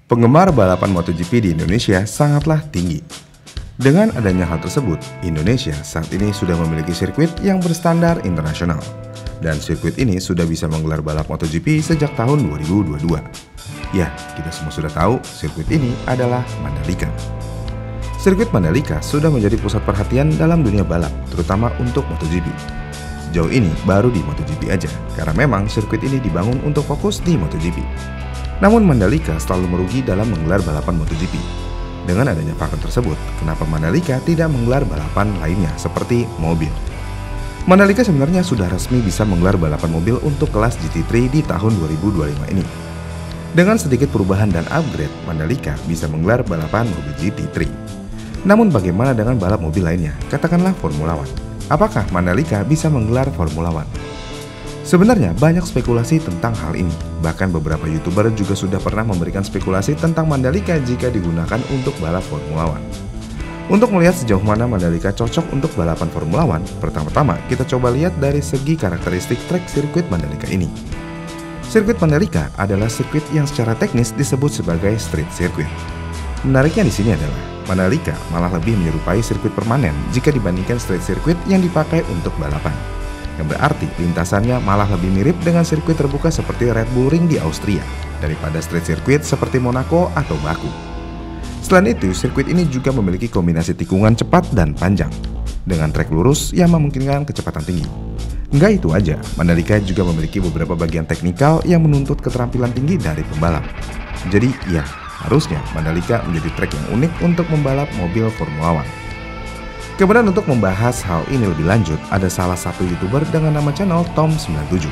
Penggemar balapan MotoGP di Indonesia sangatlah tinggi. Dengan adanya hal tersebut, Indonesia saat ini sudah memiliki sirkuit yang berstandar internasional. Dan sirkuit ini sudah bisa menggelar balap MotoGP sejak tahun 2022. Ya, kita semua sudah tahu sirkuit ini adalah Mandalika. Sirkuit Mandalika sudah menjadi pusat perhatian dalam dunia balap, terutama untuk MotoGP. Sejauh ini baru di MotoGP aja, karena memang sirkuit ini dibangun untuk fokus di MotoGP. Namun Mandalika selalu merugi dalam menggelar balapan MotoGP. Dengan adanya faktor tersebut, kenapa Mandalika tidak menggelar balapan lainnya seperti mobil? Mandalika sebenarnya sudah resmi bisa menggelar balapan mobil untuk kelas GT3 di tahun 2025 ini. Dengan sedikit perubahan dan upgrade, Mandalika bisa menggelar balapan mobil GT3. Namun bagaimana dengan balap mobil lainnya? Katakanlah Formula One. Apakah Mandalika bisa menggelar Formula One? Sebenarnya banyak spekulasi tentang hal ini. Bahkan beberapa YouTuber juga sudah pernah memberikan spekulasi tentang Mandalika jika digunakan untuk balap Formula One. Untuk melihat sejauh mana Mandalika cocok untuk balapan Formula One, pertama-tama kita coba lihat dari segi karakteristik trek sirkuit Mandalika ini. Sirkuit Mandalika adalah sirkuit yang secara teknis disebut sebagai street circuit. Menariknya di sini adalah Mandalika malah lebih menyerupai sirkuit permanen jika dibandingkan street circuit yang dipakai untuk balapan. Yang berarti lintasannya malah lebih mirip dengan sirkuit terbuka seperti Red Bull Ring di Austria daripada street circuit seperti Monaco atau Baku. Selain itu, sirkuit ini juga memiliki kombinasi tikungan cepat dan panjang dengan trek lurus yang memungkinkan kecepatan tinggi. Enggak itu aja, Mandalika juga memiliki beberapa bagian teknikal yang menuntut keterampilan tinggi dari pembalap. Jadi ya, harusnya Mandalika menjadi trek yang unik untuk membalap mobil Formula One. Kemudian untuk membahas hal ini lebih lanjut, ada salah satu YouTuber dengan nama channel Tom97.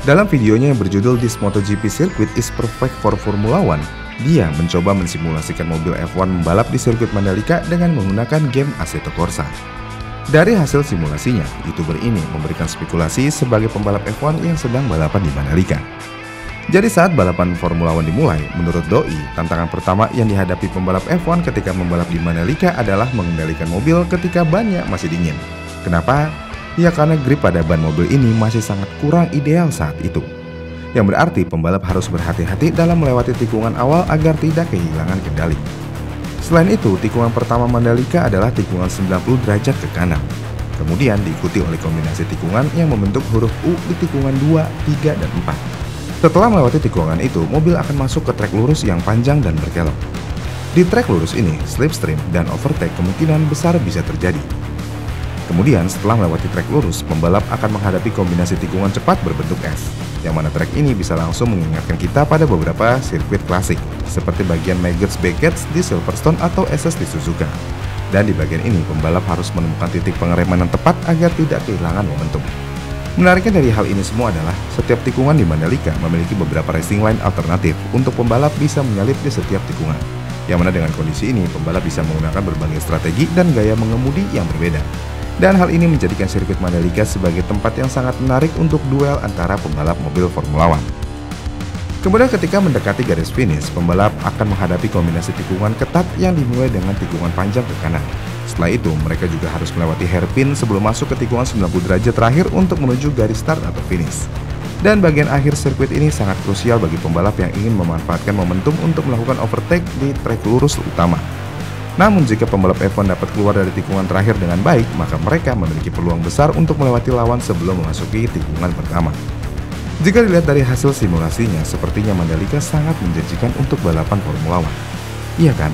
Dalam videonya yang berjudul This MotoGP Circuit is Perfect for Formula One, dia mencoba mensimulasikan mobil F1 membalap di sirkuit Mandalika dengan menggunakan game Assetto Corsa. Dari hasil simulasinya, YouTuber ini memberikan spekulasi sebagai pembalap F1 yang sedang balapan di Mandalika. Jadi saat balapan Formula One dimulai, menurut Doi, tantangan pertama yang dihadapi pembalap F1 ketika membalap di Mandalika adalah mengendalikan mobil ketika bannya masih dingin. Kenapa? Ya karena grip pada ban mobil ini masih sangat kurang ideal saat itu. Yang berarti pembalap harus berhati-hati dalam melewati tikungan awal agar tidak kehilangan kendali. Selain itu, tikungan pertama Mandalika adalah tikungan 90 derajat ke kanan. Kemudian diikuti oleh kombinasi tikungan yang membentuk huruf U di tikungan 2, 3, dan 4. Setelah melewati tikungan itu, mobil akan masuk ke trek lurus yang panjang dan berkelok. Di trek lurus ini, slipstream dan overtake kemungkinan besar bisa terjadi. Kemudian setelah melewati trek lurus, pembalap akan menghadapi kombinasi tikungan cepat berbentuk S, yang mana trek ini bisa langsung mengingatkan kita pada beberapa sirkuit klasik, seperti bagian Maggotts Beckett di Silverstone atau SS di Suzuka. Dan di bagian ini, pembalap harus menemukan titik pengereman yang tepat agar tidak kehilangan momentum. Menariknya dari hal ini semua adalah setiap tikungan di Mandalika memiliki beberapa racing line alternatif untuk pembalap bisa menyalip di setiap tikungan. Yang mana dengan kondisi ini, pembalap bisa menggunakan berbagai strategi dan gaya mengemudi yang berbeda. Dan hal ini menjadikan sirkuit Mandalika sebagai tempat yang sangat menarik untuk duel antara pembalap mobil Formula One. Kemudian ketika mendekati garis finish, pembalap akan menghadapi kombinasi tikungan ketat yang dimulai dengan tikungan panjang ke kanan. Setelah itu, mereka juga harus melewati hairpin sebelum masuk ke tikungan 90 derajat terakhir untuk menuju garis start atau finish. Dan bagian akhir sirkuit ini sangat krusial bagi pembalap yang ingin memanfaatkan momentum untuk melakukan overtake di trek lurus utama. Namun jika pembalap F1 dapat keluar dari tikungan terakhir dengan baik, maka mereka memiliki peluang besar untuk melewati lawan sebelum memasuki tikungan pertama. Jika dilihat dari hasil simulasinya, sepertinya Mandalika sangat menjanjikan untuk balapan Formula One. Iya kan?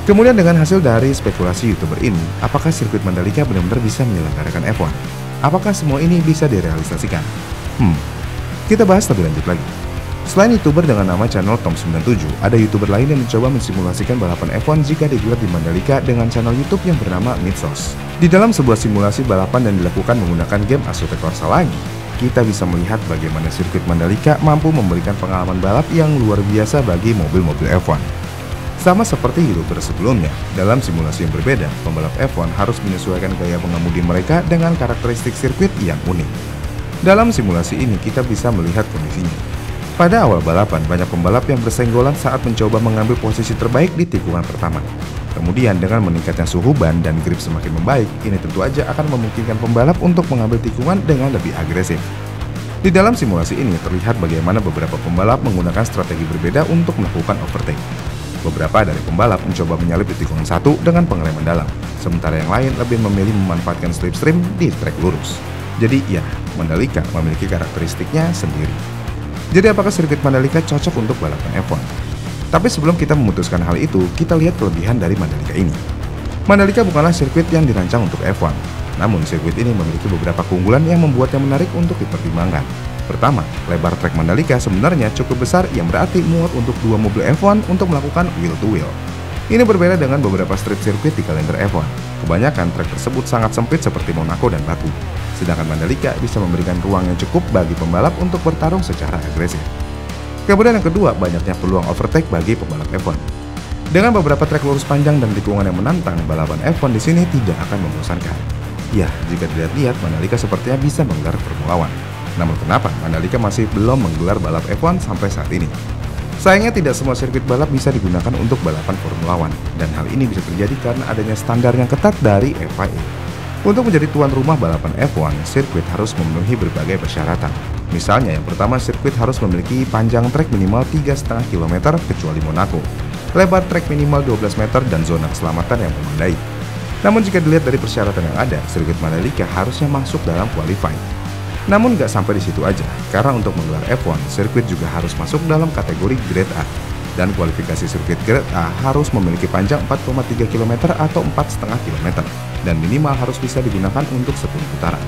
Kemudian dengan hasil dari spekulasi YouTuber ini, apakah sirkuit Mandalika benar-benar bisa menyelenggarakan F1? Apakah semua ini bisa direalisasikan? Kita bahas lebih lanjut lagi. Selain YouTuber dengan nama channel Tom97, ada YouTuber lain yang mencoba mensimulasikan balapan F1 jika digelar di Mandalika dengan channel YouTube yang bernama Midsos. Di dalam sebuah simulasi balapan yang dilakukan menggunakan game Assetto Corsa lagi, kita bisa melihat bagaimana sirkuit Mandalika mampu memberikan pengalaman balap yang luar biasa bagi mobil-mobil F1. Sama seperti YouTuber sebelumnya, dalam simulasi yang berbeda, pembalap F1 harus menyesuaikan gaya mengemudi mereka dengan karakteristik sirkuit yang unik. Dalam simulasi ini kita bisa melihat kondisinya. Pada awal balapan, banyak pembalap yang bersenggolan saat mencoba mengambil posisi terbaik di tikungan pertama. Kemudian dengan meningkatnya suhu ban dan grip semakin membaik, ini tentu aja akan memungkinkan pembalap untuk mengambil tikungan dengan lebih agresif. Di dalam simulasi ini terlihat bagaimana beberapa pembalap menggunakan strategi berbeda untuk melakukan overtake. Beberapa dari pembalap mencoba menyalip di tikungan 1 dengan pengereman dalam, sementara yang lain lebih memilih memanfaatkan slipstream di trek lurus. Jadi ya, Mandalika memiliki karakteristiknya sendiri. Jadi apakah sirkuit Mandalika cocok untuk balapan F1? Tapi sebelum kita memutuskan hal itu, kita lihat kelebihan dari Mandalika ini. Mandalika bukanlah sirkuit yang dirancang untuk F1, namun sirkuit ini memiliki beberapa keunggulan yang membuatnya menarik untuk dipertimbangkan. Pertama, lebar trek Mandalika sebenarnya cukup besar yang berarti muat untuk dua mobil F1 untuk melakukan wheel to wheel. Ini berbeda dengan beberapa street sirkuit di kalender F1. Kebanyakan trek tersebut sangat sempit seperti Monaco dan Baku. Sedangkan Mandalika bisa memberikan ruang yang cukup bagi pembalap untuk bertarung secara agresif. Kemudian yang kedua, banyaknya peluang overtake bagi pembalap F1. Dengan beberapa trek lurus panjang dan tikungan yang menantang, balapan F1 di sini tidak akan membosankan. Ya, jika dilihat-lihat, Mandalika sepertinya bisa menggelar Formula One. Namun kenapa Mandalika masih belum menggelar balap F1 sampai saat ini? Sayangnya tidak semua sirkuit balap bisa digunakan untuk balapan Formula One, dan hal ini bisa terjadi karena adanya standar yang ketat dari FIA. Untuk menjadi tuan rumah balapan F1, sirkuit harus memenuhi berbagai persyaratan. Misalnya yang pertama, sirkuit harus memiliki panjang trek minimal 3,5 km kecuali Monaco, lebar trek minimal 12 meter dan zona keselamatan yang memadai. Namun jika dilihat dari persyaratan yang ada, sirkuit Mandalika harusnya masuk dalam qualify. Namun nggak sampai di situ aja, karena untuk menggelar F1, sirkuit juga harus masuk dalam kategori Grade A. Dan kualifikasi sirkuit Grade A harus memiliki panjang 4,3 km atau 4,5 km, dan minimal harus bisa digunakan untuk 10 putaran.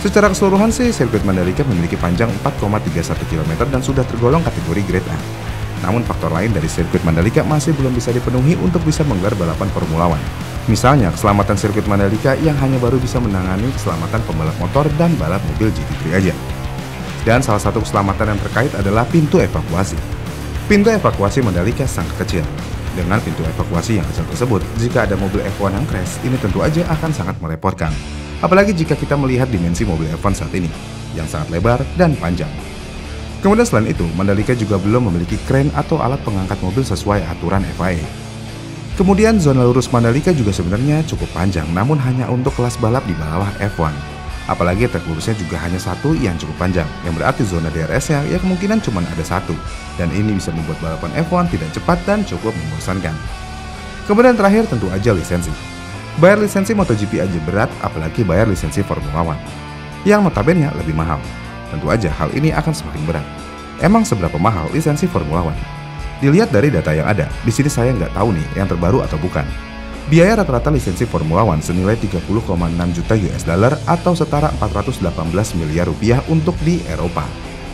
Secara keseluruhan sih, sirkuit Mandalika memiliki panjang 4,31 km dan sudah tergolong kategori Grade A. Namun faktor lain dari sirkuit Mandalika masih belum bisa dipenuhi untuk bisa menggelar balapan Formula One. Misalnya, keselamatan sirkuit Mandalika yang hanya baru bisa menangani keselamatan pembalap motor dan balap mobil GT3 aja. Dan salah satu keselamatan yang terkait adalah pintu evakuasi. Pintu evakuasi Mandalika sangat kecil. Dengan pintu evakuasi yang kecil tersebut, jika ada mobil F1 yang crash, ini tentu aja akan sangat merepotkan. Apalagi jika kita melihat dimensi mobil F1 saat ini, yang sangat lebar dan panjang. Kemudian selain itu, Mandalika juga belum memiliki kren atau alat pengangkat mobil sesuai aturan FIA. Kemudian zona lurus Mandalika juga sebenarnya cukup panjang, namun hanya untuk kelas balap di bawah F1. Apalagi trek lurusnya juga hanya satu yang cukup panjang, yang berarti zona DRS-nya ya kemungkinan cuma ada satu. Dan ini bisa membuat balapan F1 tidak cepat dan cukup membosankan. Kemudian terakhir tentu aja lisensi. Bayar lisensi MotoGP aja berat, apalagi bayar lisensi Formula One, yang notabene lebih mahal. Tentu aja hal ini akan semakin berat. Emang seberapa mahal lisensi Formula One? Dilihat dari data yang ada, di sini saya nggak tahu nih yang terbaru atau bukan. Biaya rata-rata lisensi Formula One senilai 30,6 juta US dollar atau setara 418 miliar rupiah untuk di Eropa,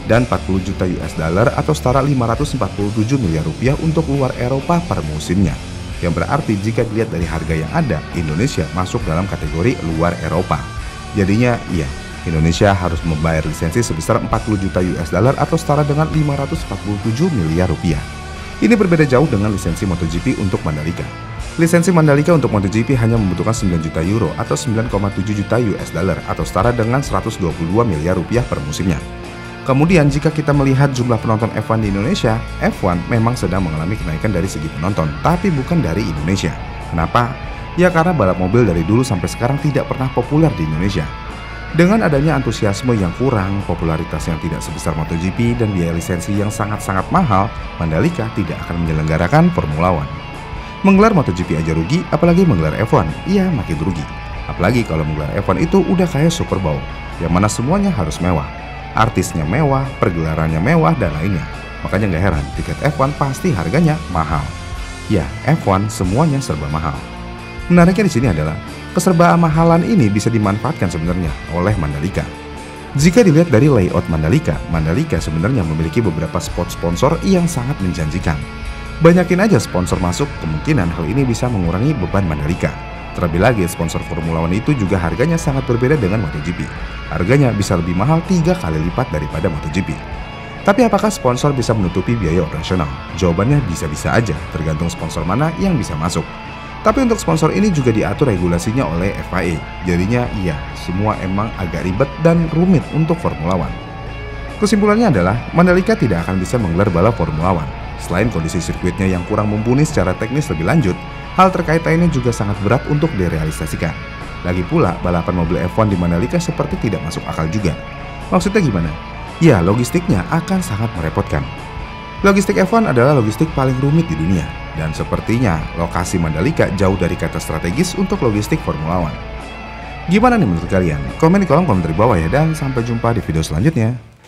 dan 40 juta US dollar atau setara 547 miliar rupiah untuk luar Eropa per musimnya. Yang berarti jika dilihat dari harga yang ada, Indonesia masuk dalam kategori luar Eropa. Jadinya iya, Indonesia harus membayar lisensi sebesar 40 juta US dollar atau setara dengan 547 miliar rupiah. Ini berbeda jauh dengan lisensi MotoGP untuk Mandalika. Lisensi Mandalika untuk MotoGP hanya membutuhkan 9 juta euro atau 9,7 juta US dollar atau setara dengan 122 miliar rupiah per musimnya. Kemudian jika kita melihat jumlah penonton F1 di Indonesia, F1 memang sedang mengalami kenaikan dari segi penonton, tapi bukan dari Indonesia. Kenapa? Ya karena balap mobil dari dulu sampai sekarang tidak pernah populer di Indonesia. Dengan adanya antusiasme yang kurang, popularitas yang tidak sebesar MotoGP, dan biaya lisensi yang sangat-sangat mahal, Mandalika tidak akan menyelenggarakan Formula One. Menggelar MotoGP aja rugi, apalagi menggelar F1, iya makin rugi. Apalagi kalau menggelar F1 itu udah kayak Super Bowl, yang mana semuanya harus mewah. Artisnya mewah, pergelarannya mewah, dan lainnya. Makanya nggak heran, tiket F1 pasti harganya mahal. Ya, F1 semuanya serba mahal. Menariknya di sini adalah keserba mahalan ini bisa dimanfaatkan sebenarnya oleh Mandalika. Jika dilihat dari layout Mandalika, Mandalika sebenarnya memiliki beberapa spot sponsor yang sangat menjanjikan. Banyakin aja sponsor masuk, kemungkinan hal ini bisa mengurangi beban Mandalika. Terlebih lagi, sponsor Formula One itu juga harganya sangat berbeda dengan MotoGP. Harganya bisa lebih mahal 3 kali lipat daripada MotoGP. Tapi apakah sponsor bisa menutupi biaya operasional? Jawabannya bisa-bisa aja, tergantung sponsor mana yang bisa masuk. Tapi untuk sponsor ini juga diatur regulasinya oleh FIA. Jadinya iya, semua emang agak ribet dan rumit untuk Formula One. Kesimpulannya adalah Mandalika tidak akan bisa menggelar balap Formula One. Selain kondisi sirkuitnya yang kurang mumpuni secara teknis lebih lanjut, hal terkait lainnya juga sangat berat untuk direalisasikan. Lagi pula, balapan mobil F1 di Mandalika seperti tidak masuk akal juga. Maksudnya gimana? Ya, logistiknya akan sangat merepotkan. Logistik F1 adalah logistik paling rumit di dunia, dan sepertinya lokasi Mandalika jauh dari kata strategis untuk logistik Formula One. Gimana nih menurut kalian? Komen di kolom komentar di bawah ya, dan sampai jumpa di video selanjutnya.